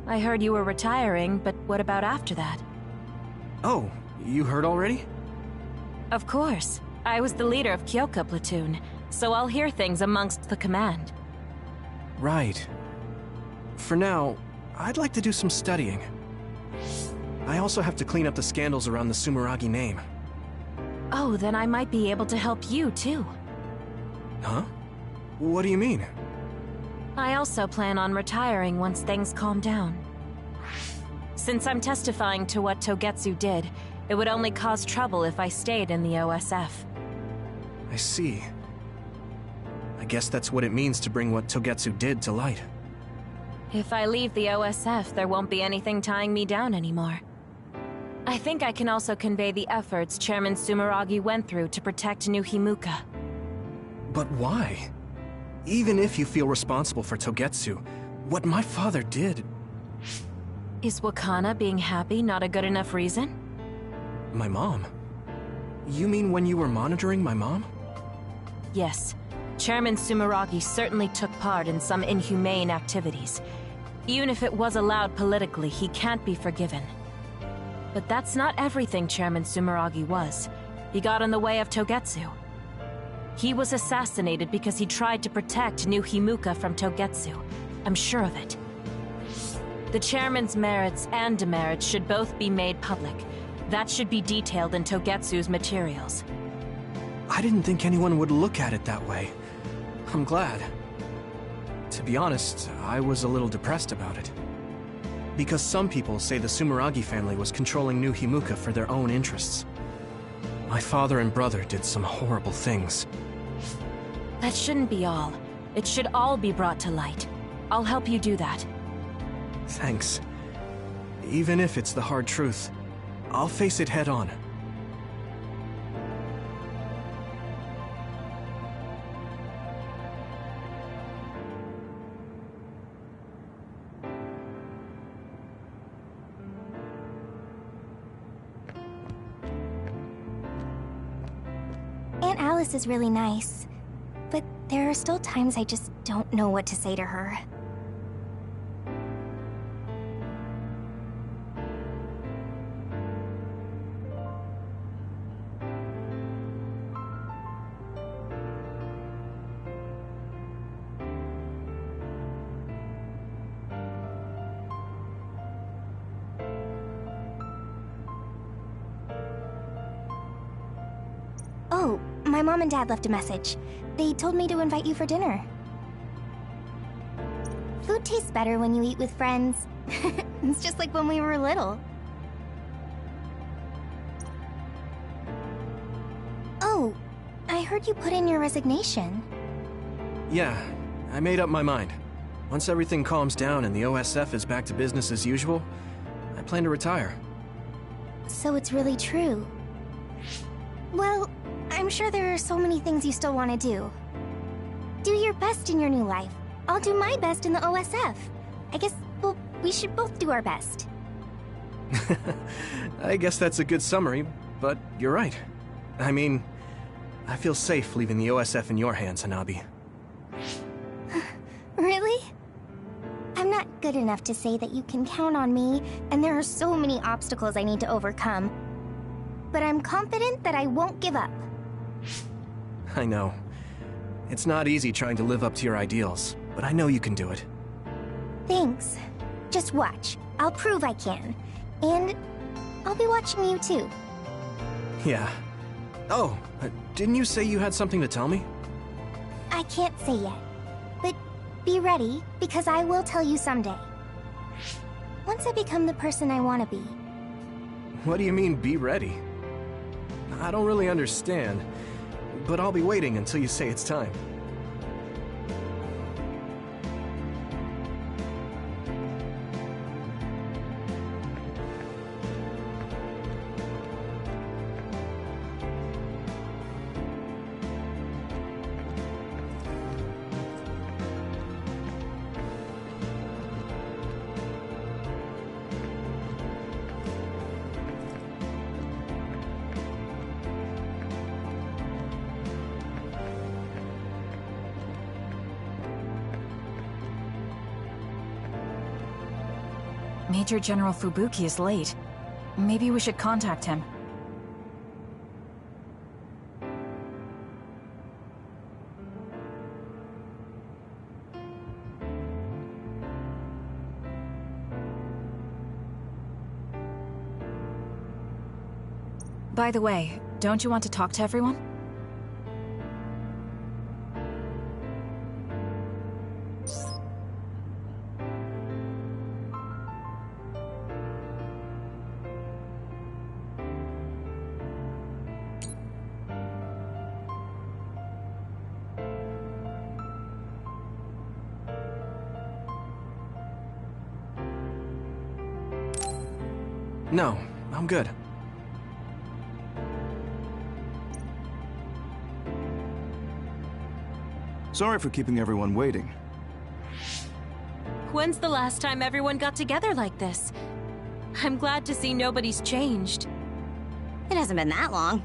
I heard you were retiring, but what about after that? Oh, you heard already? Of course. I was the leader of Kyoka platoon, so I'll hear things amongst the command. Right. For now, I'd like to do some studying. I also have to clean up the scandals around the Sumeragi name. Oh, then I might be able to help you, too. Huh? What do you mean? I also plan on retiring once things calm down. Since I'm testifying to what Togetsu did, it would only cause trouble if I stayed in the OSF. I see. I guess that's what it means to bring what Togetsu did to light. If I leave the OSF, there won't be anything tying me down anymore. I think I can also convey the efforts Chairman Sumeragi went through to protect New Himuka. But why? Even if you feel responsible for Togetsu, what my father did... Is Wakana being happy not a good enough reason? My mom? You mean when you were monitoring my mom? Yes. Chairman Sumeragi certainly took part in some inhumane activities. Even if it was allowed politically, he can't be forgiven. But that's not everything Chairman Sumeragi was. He got in the way of Togetsu. He was assassinated because he tried to protect New Himuka from Togetsu. I'm sure of it. The chairman's merits and demerits should both be made public. That should be detailed in Togetsu's materials. I didn't think anyone would look at it that way. I'm glad. To be honest, I was a little depressed about it. Because some people say the Sumeragi family was controlling New Himuka for their own interests. My father and brother did some horrible things. That shouldn't be all. It should all be brought to light. I'll help you do that. Thanks. Even if it's the hard truth, I'll face it head on. Aunt Alice is really nice, but there are still times I just don't know what to say to her. Oh, my mom and dad left a message. They told me to invite you for dinner. Food tastes better when you eat with friends. It's just like when we were little. Oh, I heard you put in your resignation. Yeah, I made up my mind. Once everything calms down and the OSF is back to business as usual, I plan to retire. So it's really true. Well, I'm sure there are so many things you still want to do. Do your best in your new life. I'll do my best in the OSF. I guess, well, we should both do our best. I guess that's a good summary, but you're right. I mean, I feel safe leaving the OSF in your hands, Hanabi. Really? I'm not good enough to say that you can count on me, and there are so many obstacles I need to overcome. But I'm confident that I won't give up. I know. It's not easy trying to live up to your ideals, but I know you can do it. Thanks. Just watch. I'll prove I can. And I'll be watching you too. Yeah. Oh, didn't you say you had something to tell me? I can't say yet. But be ready, because I will tell you someday. Once I become the person I want to be. What do you mean, be ready? I don't really understand, but I'll be waiting until you say it's time. Major General Fubuki is late. Maybe we should contact him. By the way, don't you want to talk to everyone? No, I'm good. Sorry for keeping everyone waiting. When's the last time everyone got together like this? I'm glad to see nobody's changed. It hasn't been that long.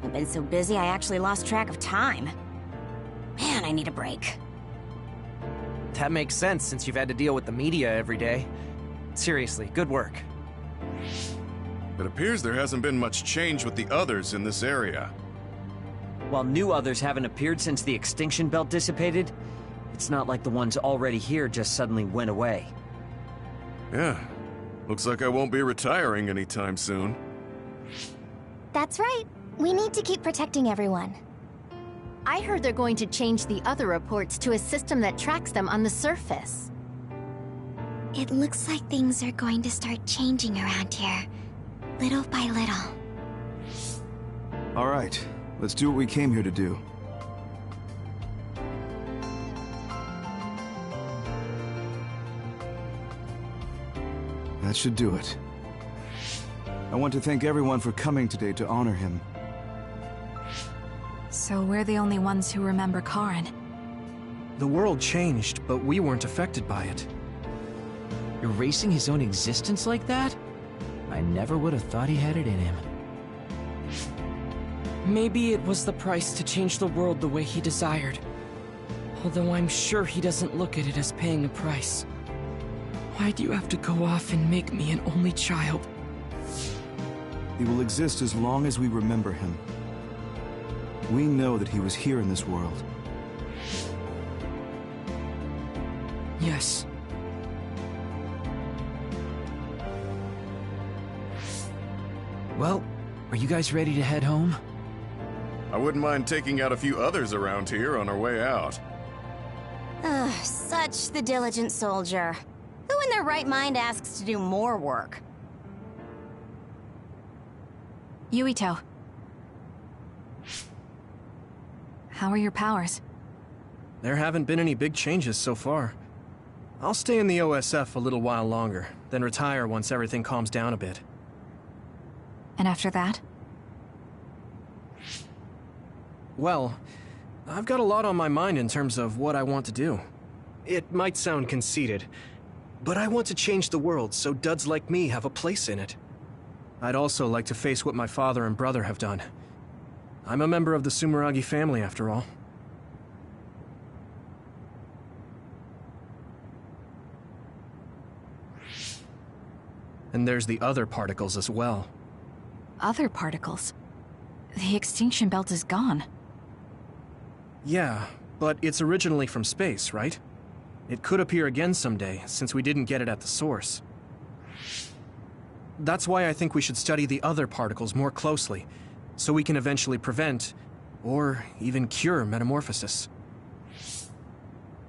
I've been so busy I actually lost track of time. Man, I need a break. That makes sense since you've had to deal with the media every day. Seriously, good work. It appears there hasn't been much change with the others in this area. While new others haven't appeared since the extinction belt dissipated, it's not like the ones already here just suddenly went away. Yeah, looks like I won't be retiring anytime soon. That's right. We need to keep protecting everyone. I heard they're going to change the other reports to a system that tracks them on the surface. It looks like things are going to start changing around here, little by little. All right, let's do what we came here to do. That should do it. I want to thank everyone for coming today to honor him. So we're the only ones who remember Karen. The world changed, but we weren't affected by it. Erasing his own existence like that? I never would have thought he had it in him. Maybe it was the price to change the world the way he desired. Although I'm sure he doesn't look at it as paying a price. Why do you have to go off and make me an only child? He will exist as long as we remember him. We know that he was here in this world. Yes. Well, are you guys ready to head home? I wouldn't mind taking out a few others around here on our way out. Ugh, such the diligent soldier. Who in their right mind asks to do more work? Yuito. How are your powers? There haven't been any big changes so far. I'll stay in the OSF a little while longer, then retire once everything calms down a bit. And after that? Well, I've got a lot on my mind in terms of what I want to do. It might sound conceited, but I want to change the world so duds like me have a place in it. I'd also like to face what my father and brother have done. I'm a member of the Sumeragi family, after all. And there's the other particles as well. Other particles? The extinction belt is gone. Yeah, but it's originally from space, right? It could appear again someday, since we didn't get it at the source. That's why I think we should study the other particles more closely, so we can eventually prevent, or even cure metamorphosis.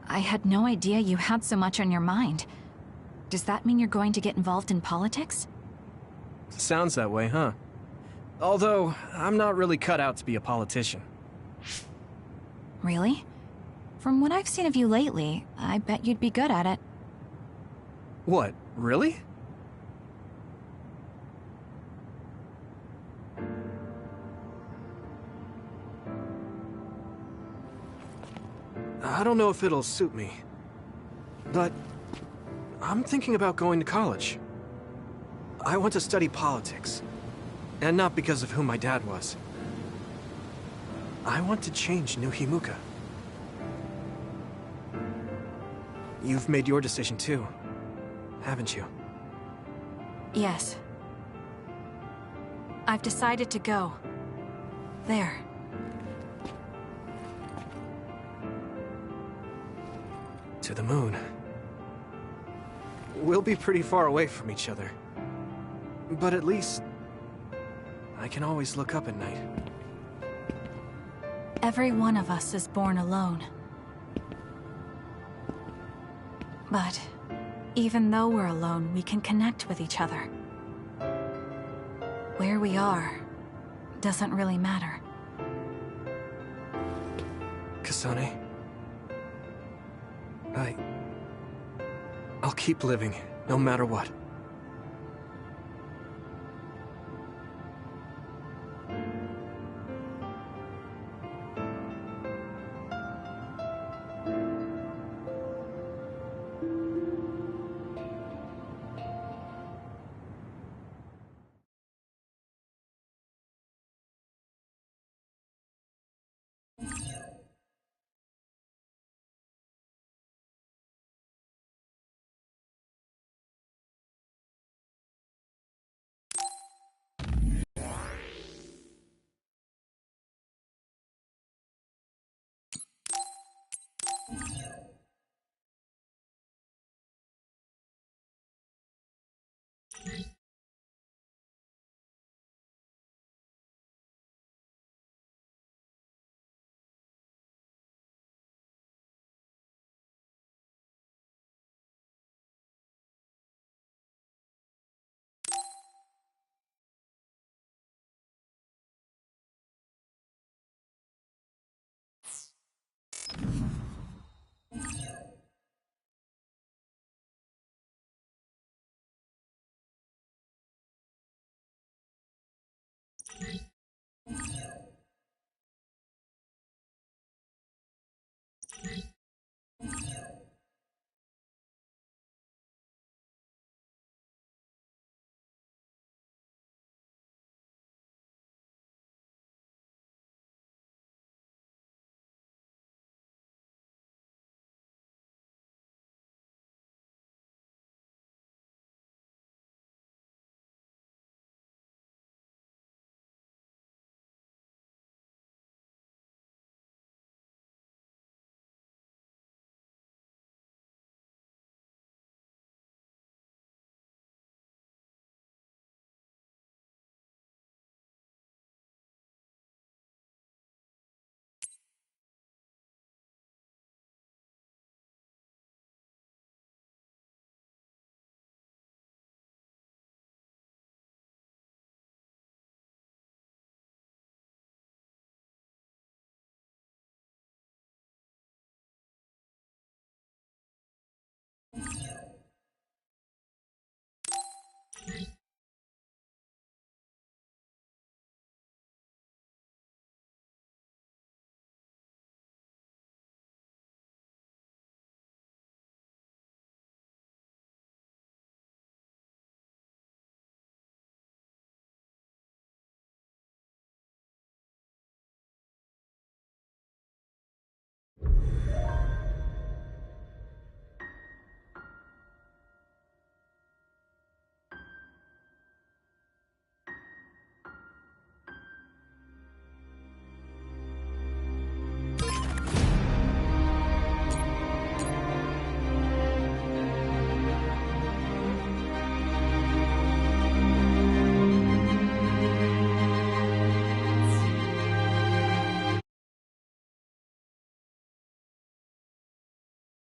I had no idea you had so much on your mind. Does that mean you're going to get involved in politics? Sounds that way, huh? Although, I'm not really cut out to be a politician. Really? From what I've seen of you lately, I bet you'd be good at it. What, really? I don't know if it'll suit me, but I'm thinking about going to college. I want to study politics, and not because of who my dad was. I want to change New Himuka. You've made your decision too, haven't you? Yes. I've decided to go. There. To the moon. We'll be pretty far away from each other. But at least I can always look up at night. Every one of us is born alone. But even though we're alone, we can connect with each other. Where we are doesn't really matter. Kasane, I'll keep living, no matter what.